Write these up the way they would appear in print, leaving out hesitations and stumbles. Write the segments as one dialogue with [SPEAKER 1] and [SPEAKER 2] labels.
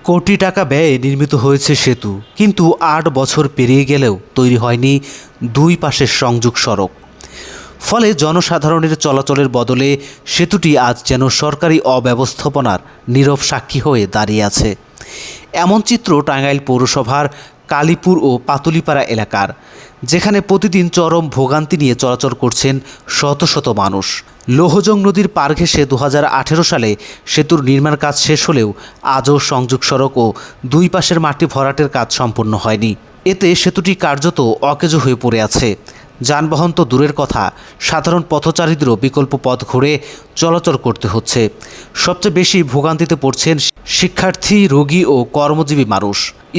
[SPEAKER 1] কোটি টাকা ব্যয়ে নির্মিত হয়েছে সেতু, কিন্তু ৮ বছর পেরিয়ে গেলেও তৈরি হয়নি দুই পাশের সংযোগ সড়ক। ফলে জনসাধারণের চলাচলের বদলে সেতুটি আজ যেন সরকারি অব্যবস্থাপনার নীরব সাক্ষী হয়ে দাঁড়িয়ে আছে। এমন চিত্র টাঙ্গাইল পৌরসভার কালীপুর ও পাতুলিপাড়া এলাকার, যেখানে প্রতিদিন চরম ভোগান্তি নিয়ে চলাচল করছেন শত শত মানুষ। লৌহজং নদীর পার ঘেঁষে 2018 সালে সেতুর নির্মাণ কাজ শেষ হলেও আজও সংযোগ সড়ক ও দুই পাশের মাটি ভরাটের কাজ সম্পূর্ণ হয়নি। এতে সেতুটি কার্যত অকেজো হয়ে পড়ে আছে। যানবাহন তো দূরের কথা, সাধারণ পথচারীদেরও বিকল্প পথ ঘুরে চলাচল করতে হচ্ছে। সবচেয়ে বেশি ভোগান্তিতে পড়ছেন শিক্ষার্থী, রোগী ও কর্মজীবী মানুষ।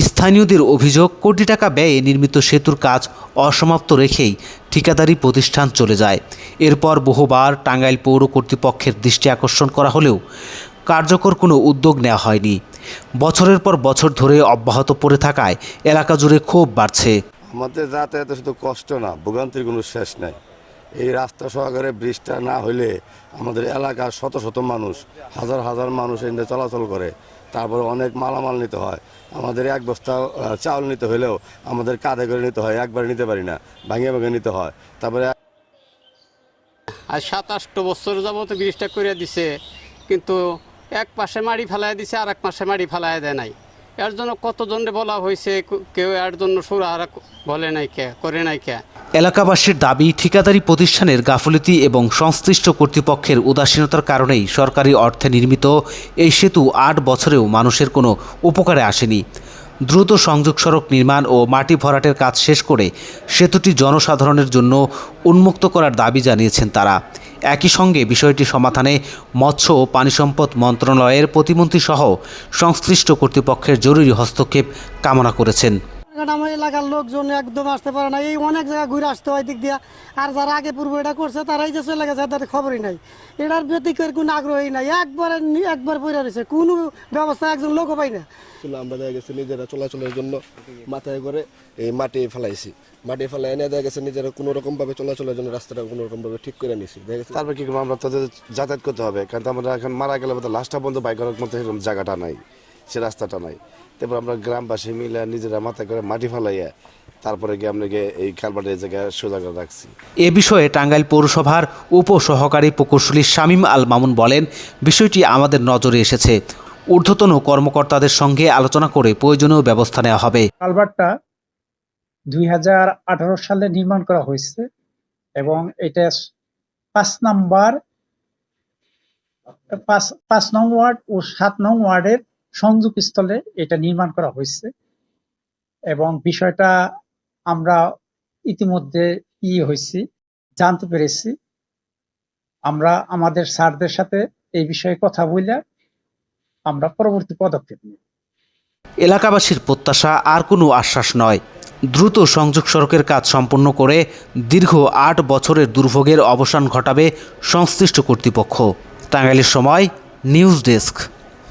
[SPEAKER 1] স্থানীয়দের অভিযোগ, কোটি টাকা ব্যয়ে নির্মিত সেতুর কাজ অসমাপ্ত রেখেই ঠিকাদারি প্রতিষ্ঠান চলে যায়। এরপর বহুবার টাঙ্গাইল পৌর কর্তৃপক্ষের দৃষ্টি আকর্ষণ করা হলেও কার্যকর কোনো উদ্যোগ নেওয়া হয়নি। বছরের পর বছর ধরে অব্যাহত পড়ে থাকায় এলাকা জুড়ে ক্ষোভ বাড়ছে।
[SPEAKER 2] আমাদের যাতায়াতে শুধু কষ্ট না, ভোগান্তির কোনো শেষ নাই। এই রাস্তা সহকারে ব্রিজটা না হইলে আমাদের এলাকার শত শত মানুষ, হাজার হাজার মানুষ এখানে চলাচল করে। তারপরে অনেক মালামাল নিতে হয়। আমাদের এক বস্তা চাউল নিতে হলেও আমাদের কাঁধে করে নিতে হয়, একবার নিতে পারি না, ভাঙিয়ে ভাঙিয়ে নিতে হয়। তারপরে
[SPEAKER 3] আর 27 বছর যাবত ব্রিজটা করে দিছে, কিন্তু এক পাশে মাড়ি ফেলায় দিছে, আর এক পাশে মাড়ি ফেলায় দেয় নাই। এর জন্য কতজনে বলা হয়েছে, কেউ এর জন্য সুরাহারা বলে নাই কে, করে নাই কে।
[SPEAKER 1] এলাকাবাসীর দাবি, ঠিকাদারি প্রতিষ্ঠানের গাফিলতি এবং সংশ্লিষ্ট কর্তৃপক্ষের উদাসীনতার কারণেই সরকারি অর্থে নির্মিত এই সেতু ৮ বছরেও মানুষের কোনো উপকারে আসেনি। দ্রুত সংযোগ সড়ক নির্মাণ ও মাটি ভরাটের কাজ শেষ করে সেতুটি জনসাধারণের জন্য উন্মুক্ত করার দাবি জানিয়েছেন তারা। একই সঙ্গে বিষয়টি সমাধানে মৎস্য ও পানি সম্পদ মন্ত্রণালয়ের প্রতিমন্ত্রী সহ সংশ্লিষ্ট কর্তৃপক্ষের জরুরি হস্তক্ষেপ কামনা করেছেন।
[SPEAKER 4] আমার এলাকার লোকজন একদম আসতে পারে না, এই অনেক জায়গা ঘুরে আসতে হয় দিক দিয়া। আর যারা আগে পূর্বে এটা করছে তারাই যে চলে গেছে, তাদের খবরই নাই। এটার ব্যতিক্রমের কোনো আগ্রহী নাই, একবার পড়ে রয়েছে, কোনো ব্যবস্থা একজন লোকও পাই না।
[SPEAKER 5] আমরা দেখা গেছে নিজেরা চলাচলের জন্য মাথায় করে এই মাটি ফেলাইছি, মাটি ফেলাই এনে দেখা গেছে নিজেরা কোনো রকম ভাবে চলাচলের জন্য রাস্তাটা কোনো রকম ভাবে ঠিক করে নিছি।
[SPEAKER 2] তারপর কি করবো, আমরা তাদের যাতায়াত করতে হবে, কারণ আমরা এখন মারা গেলে লাস্টটা বন্ধ বাইক করার মতো এরকম জায়গাটা নাই, সে রাস্তাটা নাই। তারপর আমরা গ্রামবাসী মিলে নিজেরা মাথায় করে মাটি ফেলাইয়া তারপরে গিয়ে আমরা এই কালবাটের জায়গায় সোজা করে রাখছি।
[SPEAKER 1] এ বিষয়ে টাঙ্গাইল পৌরসভার উপসহকারী প্রকৌশলী শামীম আল মামুন বলেন, বিষয়টি আমাদের নজরে এসেছে। ঊর্ধ্বতন কর্মকর্তাদের সঙ্গে আলোচনা করে প্রয়োজনীয় ব্যবস্থা নেওয়া হবে।
[SPEAKER 6] কালভার্টটা 2018 সালে নির্মাণ করা হয়েছে এবং এটা 5 নং ওয়ার্ড ও 7 নং ওয়ার্ডের সংযোগস্থলে এটা নির্মাণ করা হয়েছে এবং বিষয়টা আমরা ইতিমধ্যে জানতে পেরেছি। আমরা আমাদের স্যারদের সাথে এই বিষয়ে কথা বলে আমরা পরবর্তী পদক্ষেপ নিই।
[SPEAKER 1] এলাকাবাসীর প্রত্যাশা আর কোনো আশ্বাস নয়, দ্রুত সংযোগ সড়কের কাজ সম্পন্ন করে দীর্ঘ 8 বছরের দুর্ভোগের অবসান ঘটাবে সংশ্লিষ্ট কর্তৃপক্ষ। টাঙ্গাইলের সময়, নিউজ ডেস্ক।